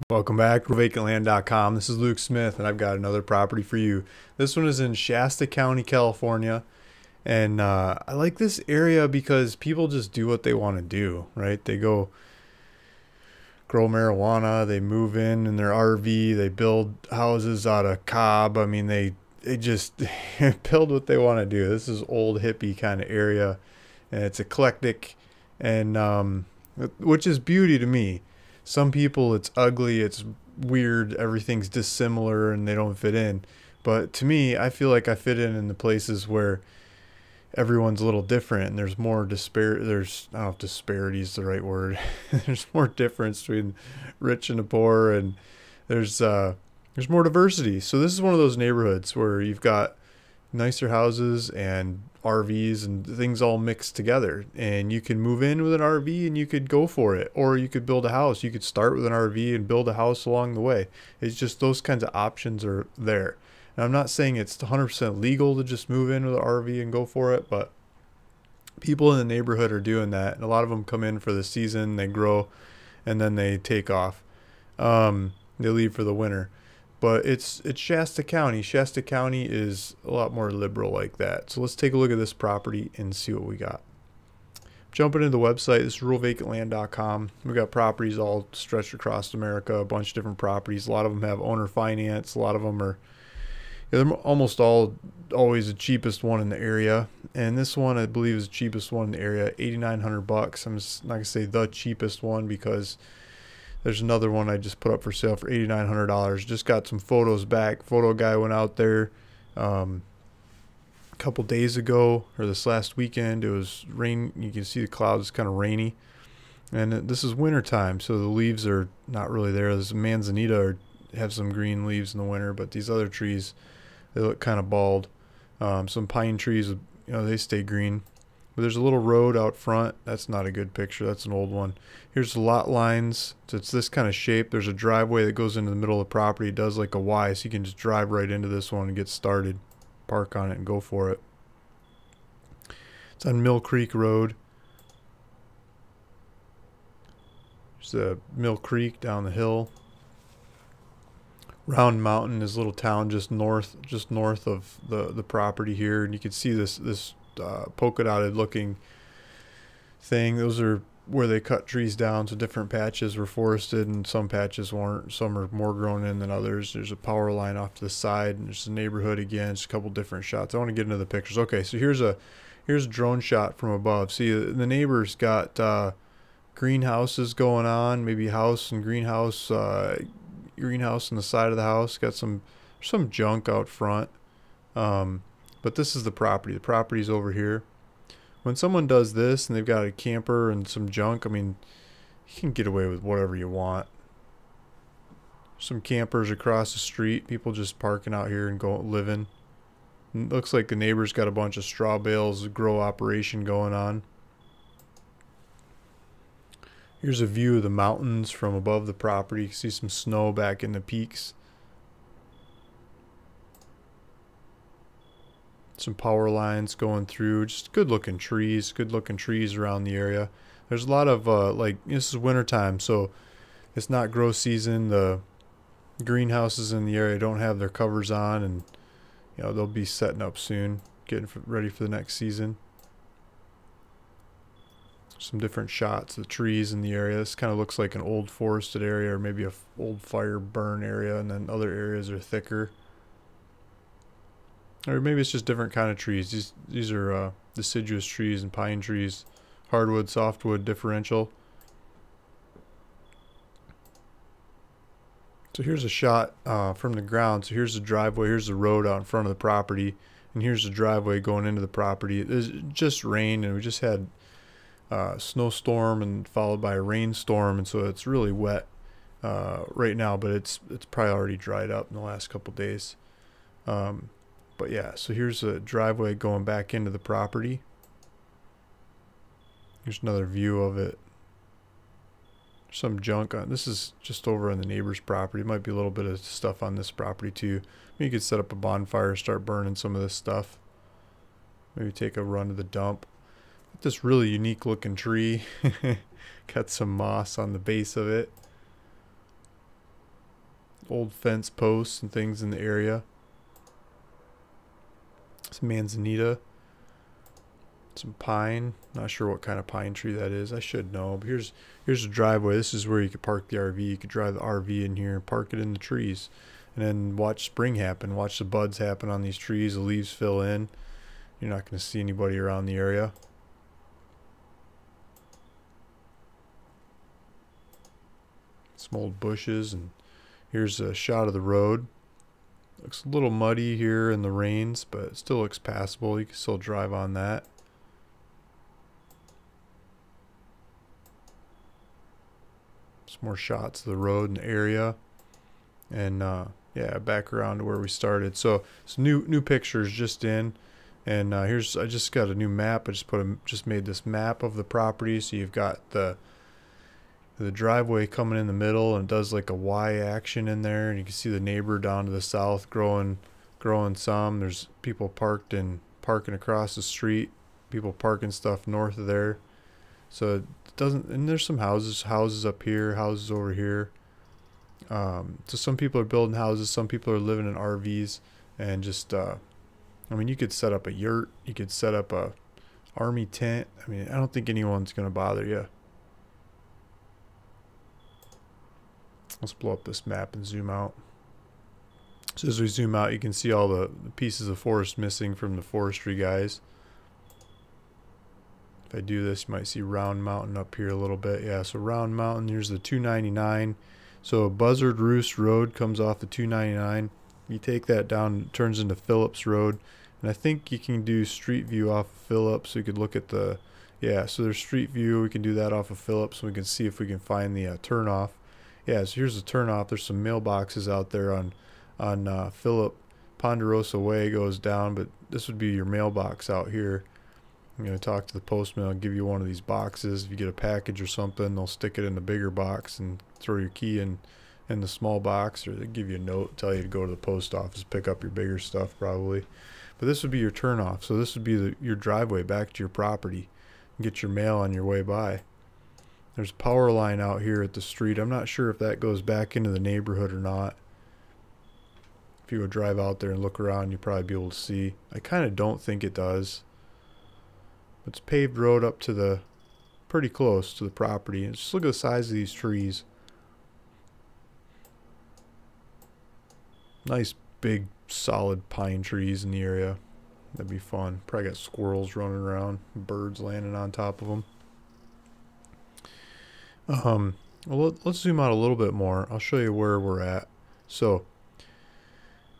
Welcome back to vacantland.com. This is Luke Smith, and I've got another property for you. This one is in Shasta County, California, and I like this area because people just do what they want to do, right? They go grow marijuana, they move in their RV, they build houses out of cob. I mean, they just build what they want to do. This is old hippie kind of area, and it's eclectic, and which is beauty to me. Some people, it's ugly, it's weird, everything's dissimilar, and they don't fit in. But to me, I feel like I fit in the places where everyone's a little different, and there's more There's, I don't know if disparity is the right word. There's more difference between rich and the poor, and there's uh, there's more diversity. So this is one of those neighborhoods where you've got nicer houses and RVs and things all mixed together. And you can move in with an RV and you could go for it. Or you could build a house. You could start with an RV and build a house along the way. It's just those kinds of options are there. And I'm not saying it's 100% legal to just move in with an RV and go for it, but people in the neighborhood are doing that. And a lot of them come in for the season, they grow, and then they take off. They leave for the winter. But it's Shasta County. Shasta County is a lot more liberal like that. So let's take a look at this property and see what we got. Jumping into the website, this is ruralvacantland.com. We've got properties all stretched across America, a bunch of different properties. A lot of them have owner finance. A lot of them are, they're almost all always the cheapest one in the area. And this one, I believe, is the cheapest one in the area, $8,900. I'm just not going to say the cheapest one because there's another one I just put up for sale for $8,900. Just got some photos back. Photo guy went out there a couple days ago, or this last weekend. It was rain. You can see the clouds, kind of rainy. And this is winter time, so the leaves are not really there. This manzanita have some green leaves in the winter, but these other trees, they look kind of bald. Some pine trees, they stay green. But there's a little road out front. That's not a good picture. That's an old one. Here's the lot lines. So it's this kind of shape. There's a driveway that goes into the middle of the property. It does like a Y, so you can just drive right into this one and get started. Park on it and go for it. It's on Mill Creek Road. There's the Mill Creek down the hill. Round Mountain is a little town just north of the property here, and you can see this polka dotted looking thing. Those are where they cut trees down, so different patches were forested and some patches weren't. Some are more grown in than others. There's a power line off to the side, and there's a neighborhood again. Just a couple different shots. I want to get into the pictures. Okay, so here's a drone shot from above. See, the neighbors got greenhouses going on, maybe house and greenhouse, greenhouse on the side of the house. Got some junk out front. But this is the property. The property's over here. When someone does this and they've got a camper and some junk, I mean, you can get away with whatever you want. Some campers across the street, people just parking out here and living. It looks like the neighbor's got a bunch of straw bales, grow operation going on. Here's a view of the mountains from above the property. You can see some snow back in the peaks. Some power lines going through. Just good looking trees around the area. There's a lot of this is wintertime, so it's not grow season. The greenhouses in the area don't have their covers on, and they'll be setting up soon, getting ready for the next season. Some different shots of the trees in the area. This kind of looks like an old forested area, or maybe a old fire burn area, and then other areas are thicker. Or maybe it's just different kind of trees. These are deciduous trees and pine trees, hardwood, softwood differential. So here's a shot from the ground. So here's the driveway. Here's the road out in front of the property, and here's the driveway going into the property. It just rained, and we just had snowstorm and followed by a rainstorm, and so it's really wet right now. But it's probably already dried up in the last couple days. But yeah, so here's a driveway going back into the property. Here's another view of it. Some junk on this is just over on the neighbor's property. Might be a little bit of stuff on this property too. Maybe you could set up a bonfire, start burning some of this stuff. Maybe take a run to the dump. This really unique looking tree. Got some moss on the base of it. old fence posts and things in the area. Some manzanita. Some pine. Not sure what kind of pine tree that is. I should know. But here's the driveway. This is where you could park the RV. You could drive the RV in here and park it in the trees. And then watch spring happen. Watch the buds happen on these trees. The leaves fill in. You're not going to see anybody around the area. Some old bushes. And here's a shot of the road. Looks a little muddy here in the rains, but it still looks passable. You can still drive on that. Some more shots of the road and the area. And yeah, back around to where we started. So it's new pictures just in. And I just got a new map. I just made this map of the property. So you've got the driveway coming in the middle, and it does like a Y action in there, and you can see the neighbor down to the south growing some. There's people parking across the street, people parking stuff north of there. So it doesn't, and there's some houses up here, houses over here. So some people are building houses, some people are living in RVs, and just I mean, you could set up a yurt, you could set up a army tent. I mean, I don't think anyone's gonna bother you. Let's blow up this map and zoom out. So as we zoom out, you can see all the pieces of forest missing from the forestry guys. If I do this, you might see Round Mountain up here a little bit. Yeah, so Round Mountain, here's the 299. So Buzzard Roost Road comes off the 299. You take that down, it turns into Phillips Road. And I think you can do Street View off of Phillips. So you could look at the, yeah, so there's Street View. We can do that off of Phillips. And we can see if we can find the turnoff. Yeah, so here's the turnoff. There's some mailboxes out there on Philip. Ponderosa Way goes down, but this would be your mailbox out here. I'm going to talk to the postman. I'll give you one of these boxes. If you get a package or something, they'll stick it in the bigger box and throw your key in the small box, or they give you a note, tell you to go to the post office, pick up your bigger stuff probably. But this would be your turnoff. So this would be your driveway back to your property. And get your mail on your way by. There's a power line out here at the street. I'm not sure if that goes back into the neighborhood or not. If you would drive out there and look around, you'd probably be able to see. I kind of don't think it does. It's paved road up to the, pretty close to the property. And just look at the size of these trees. Nice big solid pine trees in the area. That'd be fun. Probably got squirrels running around, birds landing on top of them. Well, let's zoom out a little bit more. I'll show you where we're at. So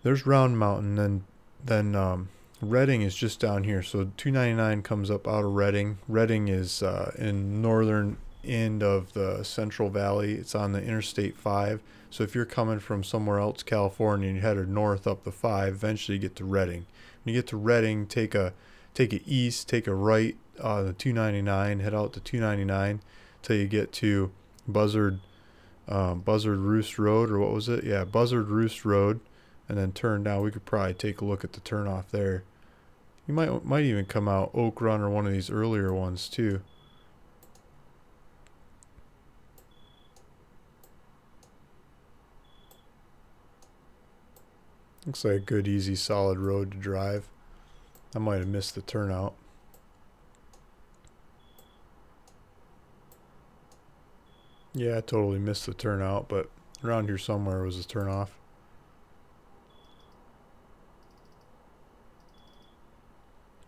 there's Round Mountain, and then Redding is just down here. So 299 comes up out of Redding. Redding is in northern end of the Central Valley. It's on the Interstate 5. So if you're coming from somewhere else, California, and you're headed north up the 5, eventually you get to Redding. When you get to Redding, take it east, take a right the 299, head out to 299 till you get to Buzzard Roost Road, or what was it? Yeah, Buzzard Roost Road, and then turn down. We could probably take a look at the turnoff there. You might even come out Oak Run or one of these earlier ones too. Looks like a good, easy, solid road to drive. I might have missed the turnout. Yeah, I totally missed the turnout, but around here somewhere was a turnoff.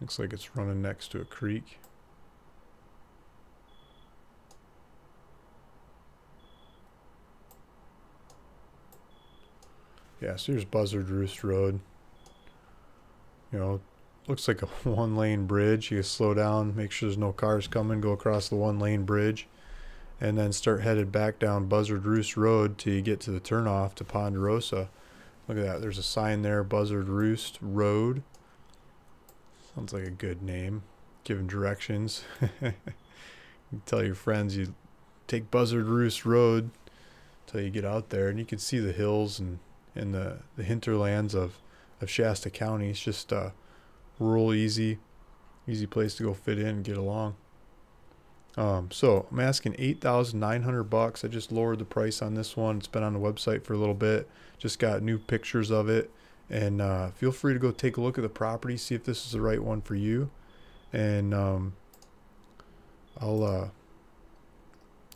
Looks like it's running next to a creek. Yeah, so here's Buzzard Roost Road. You know, looks like a one-lane bridge. You slow down, make sure there's no cars coming, go across the one-lane bridge, and then start headed back down Buzzard Roost Road till you get to the turnoff to Ponderosa. Look at that. There's a sign there, Buzzard Roost Road. Sounds like a good name. Giving directions. You tell your friends you take Buzzard Roost Road till you get out there, and you can see the hills and the hinterlands of Shasta County. It's just rural, easy place to go fit in and get along. So I'm asking $8,900. I just lowered the price on this one. It's been on the website for a little bit. Just got new pictures of it. And feel free to go take a look at the property, see if this is the right one for you. And I'll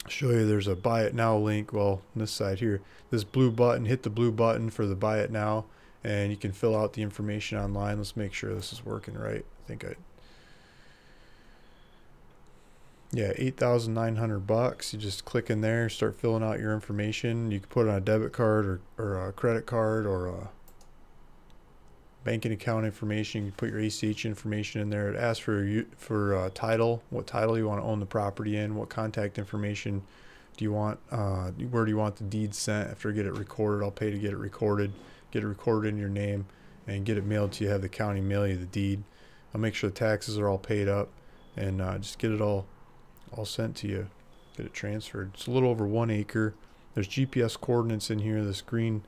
show you there's a buy it now link. Well, on this side here, this blue button, hit the blue button for the buy it now. And you can fill out the information online. Let's make sure this is working right. I think yeah, $8,900. You just click in there, start filling out your information. You can put it on a debit card or a credit card or a banking account information. You can put your ACH information in there. It asks for title, what title you want to own the property in, what contact information do you want, where do you want the deed sent after I get it recorded. I'll pay to get it recorded in your name, and get it mailed to you. Have the county mail you the deed. I'll make sure the taxes are all paid up, and just get it all sent to you, get it transferred. It's a little over 1 acre. There's GPS coordinates in here. This green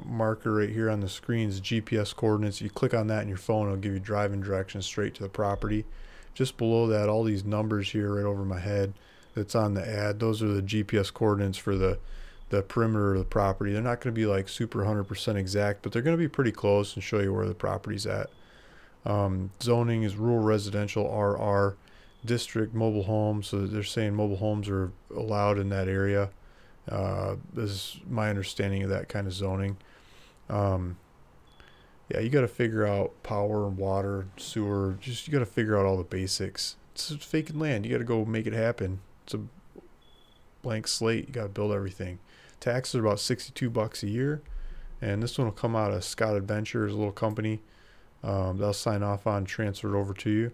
marker right here on the screen is GPS coordinates. You click on that in your phone, it'll give you driving directions straight to the property. Just below that, all these numbers here right over my head that's on the ad, those are the GPS coordinates for the perimeter of the property. They're not going to be like super 100% exact, but they're going to be pretty close and show you where the property's at. Zoning is rural residential RR. District mobile homes, so they're saying mobile homes are allowed in that area. This is my understanding of that kind of zoning. Yeah, you got to figure out power, water, sewer. Just you got to figure out all the basics. It's vacant land. You got to go make it happen. It's a blank slate. You got to build everything. Taxes are about $62 a year, and this one will come out of Scott Adventures, a little company. They'll sign off on, transfer it over to you.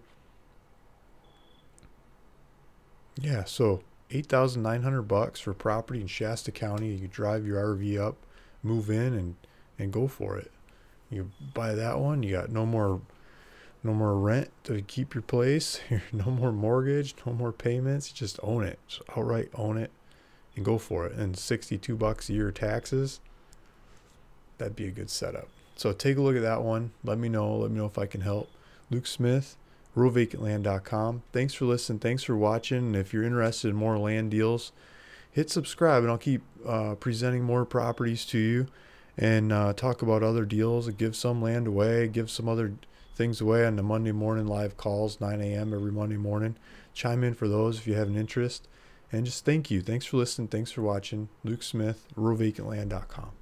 Yeah, so $8,900 for property in Shasta County. You drive your RV up, move in, and go for it. You buy that one, you got no more rent to keep your place, no more mortgage, no more payments. You just own it, just outright own it, and go for it. And $62 a year taxes, that'd be a good setup. So take a look at that one. Let me know if I can help. Luke Smith, RuralVacantLand.com. Thanks for listening. Thanks for watching. And if you're interested in more land deals, hit subscribe, and I'll keep presenting more properties to you, and talk about other deals, and give some land away, give some other things away on the Monday morning live calls, 9 a.m. every Monday morning. Chime in for those if you have an interest. And just thank you. Thanks for listening. Thanks for watching. Luke Smith, RuralVacantLand.com.